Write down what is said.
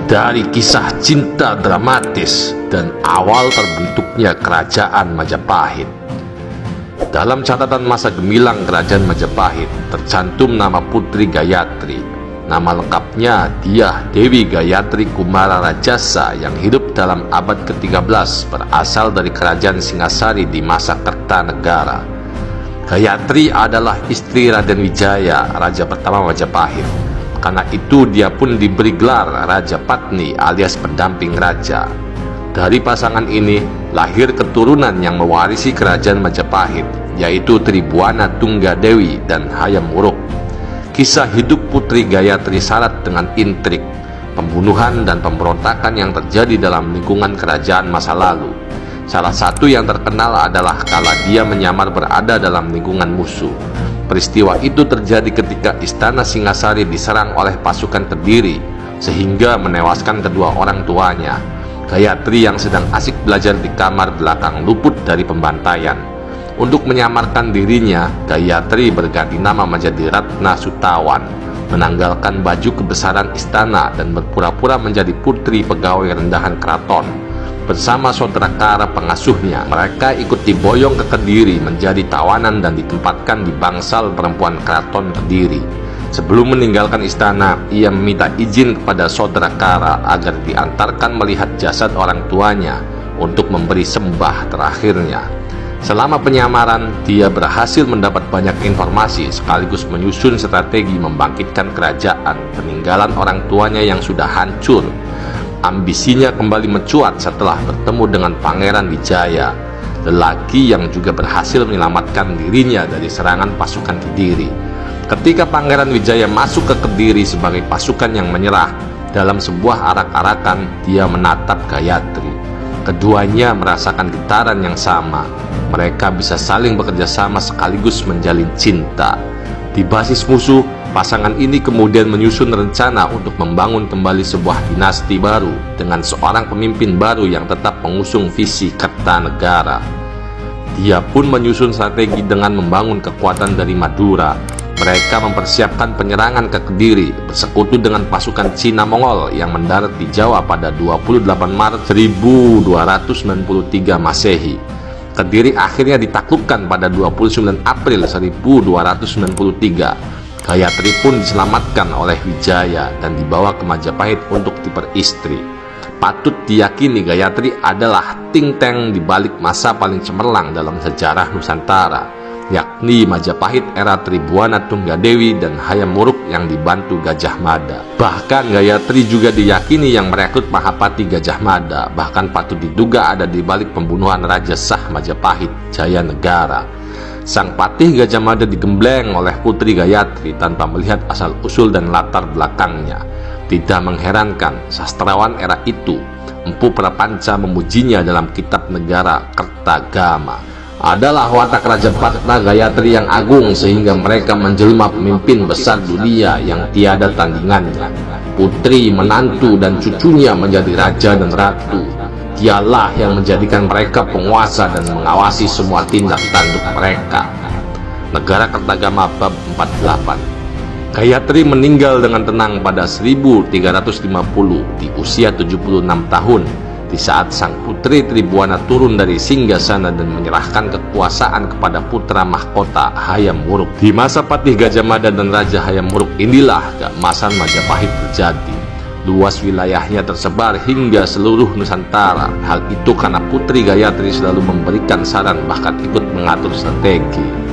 Dari kisah cinta dramatis dan awal terbentuknya kerajaan Majapahit. Dalam catatan masa gemilang kerajaan Majapahit tercantum nama Putri Gayatri. Nama lengkapnya Dyah Dewi Gayatri Kumara Rajasa yang hidup dalam abad ke-13, berasal dari kerajaan Singasari di masa Kertanegara. Gayatri adalah istri Raden Wijaya, raja pertama Majapahit. Karena itu dia pun diberi gelar Raja Patni alias pendamping raja. Dari pasangan ini lahir keturunan yang mewarisi kerajaan Majapahit, yaitu Tribuana Tunggadewi dan Hayam Wuruk. Kisah hidup Putri Gayatri syarat dengan intrik, pembunuhan dan pemberontakan yang terjadi dalam lingkungan kerajaan masa lalu. Salah satu yang terkenal adalah kala dia menyamar berada dalam lingkungan musuh. Peristiwa itu terjadi ketika istana Singasari diserang oleh pasukan Kediri, sehingga menewaskan kedua orang tuanya. Gayatri yang sedang asik belajar di kamar belakang luput dari pembantaian. Untuk menyamarkan dirinya, Gayatri berganti nama menjadi Ratna Sutawan, menanggalkan baju kebesaran istana dan berpura-pura menjadi putri pegawai rendahan keraton. Bersama saudara kara pengasuhnya, mereka ikut diboyong ke Kediri menjadi tawanan dan ditempatkan di bangsal perempuan keraton Kediri. Sebelum meninggalkan istana, ia meminta izin kepada saudara kara agar diantarkan melihat jasad orang tuanya untuk memberi sembah terakhirnya. Selama penyamaran, dia berhasil mendapat banyak informasi sekaligus menyusun strategi membangkitkan kerajaan peninggalan orang tuanya yang sudah hancur. Ambisinya kembali mencuat setelah bertemu dengan Pangeran Wijaya, lelaki yang juga berhasil menyelamatkan dirinya dari serangan pasukan Kediri. Ketika Pangeran Wijaya masuk ke Kediri sebagai pasukan yang menyerah, dalam sebuah arak-arakan dia menatap Gayatri. Keduanya merasakan getaran yang sama. Mereka bisa saling bekerja sama sekaligus menjalin cinta. Di basis musuh, pasangan ini kemudian menyusun rencana untuk membangun kembali sebuah dinasti baru dengan seorang pemimpin baru yang tetap mengusung visi Kertanegara. Dia pun menyusun strategi dengan membangun kekuatan dari Madura. Mereka mempersiapkan penyerangan ke Kediri bersekutu dengan pasukan Cina Mongol yang mendarat di Jawa pada 28 Maret 1293 Masehi. Kediri akhirnya ditaklukkan pada 29 April 1293. Gayatri pun diselamatkan oleh Wijaya dan dibawa ke Majapahit untuk diperistri. Patut diyakini Gayatri adalah ting-teng di balik masa paling cemerlang dalam sejarah Nusantara, yakni Majapahit era Tribuana Tunggadewi dan Hayam Wuruk yang dibantu Gajah Mada. Bahkan Gayatri juga diyakini yang merekrut Mahapati Gajah Mada, bahkan patut diduga ada di balik pembunuhan Raja Sah Majapahit, Jaya Negara. Sang patih Gajah Mada digembleng oleh Putri Gayatri tanpa melihat asal-usul dan latar belakangnya. Tidak mengherankan, sastrawan era itu, Empu Prapanca, memujinya dalam kitab negara Kertagama. Adalah watak Raja Patna Gayatri yang agung sehingga mereka menjelma pemimpin besar dunia yang tiada tandingannya. Putri, menantu, dan cucunya menjadi raja dan ratu. Dialah yang menjadikan mereka penguasa dan mengawasi semua tindak tanduk mereka. Negara Kertagama bab 48. Gayatri meninggal dengan tenang pada 1350 di usia 76 tahun, di saat sang putri Tribuana turun dari singgasana dan menyerahkan kekuasaan kepada putra mahkota Hayam Wuruk. Di masa Patih Gajah Mada dan Raja Hayam Wuruk inilah keemasan Majapahit terjadi. Luas wilayahnya tersebar hingga seluruh Nusantara. Hal itu karena Putri Gayatri selalu memberikan saran bahkan ikut mengatur strategi.